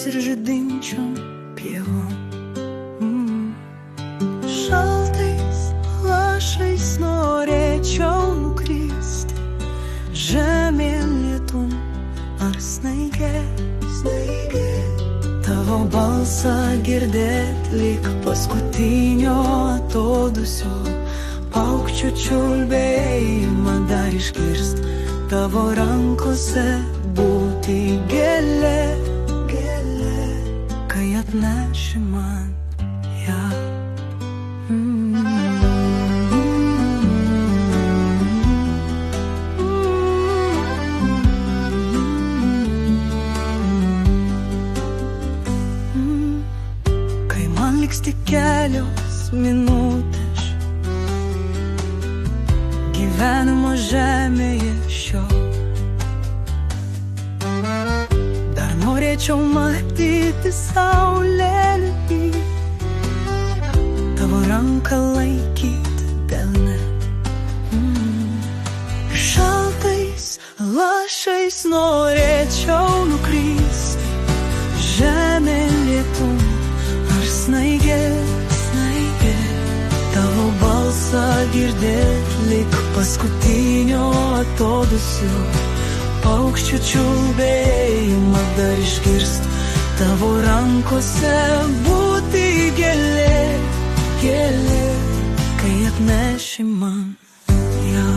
ir žydinčiom pievom. Šaltais lašais norėčiau nukristi žemėn lietum ar snaigė. Tavo balsą girdėt lyg paskutinio atodūsio, paukščių čiulbėjimą dar išgirst, tavo rankose būti gėlė, kai atneši man ją. Kai man liks tik kelios minutės gyvenimo žemėje šio, dar norėčiau matyti saulę liūty, tavo ranką laikyti delne. Šaltais lašais norėčiau nukristi žemėn lietum ar snaigė. Tavo balsą girdėt lyg paskutinio atodūsio, paukščių čiulbėjimą dar išgirst, tavo rankose būti gėlė, kai atneši man ją.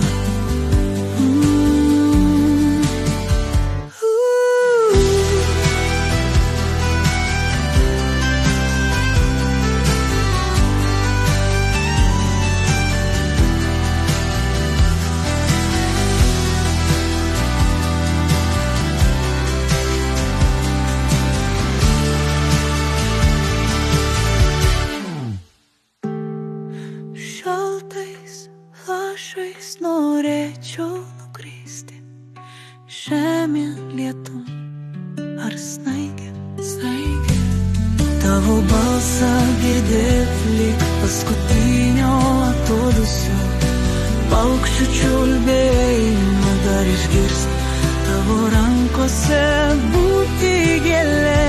Šaltais lašais norėčiau nukristi žemėn lietum ar snaigė. Tavo balsą girdėt lyg paskutinio atodūsio, paukščių čiulbėjimą dar išgirst, tavo rankose būti gėlė,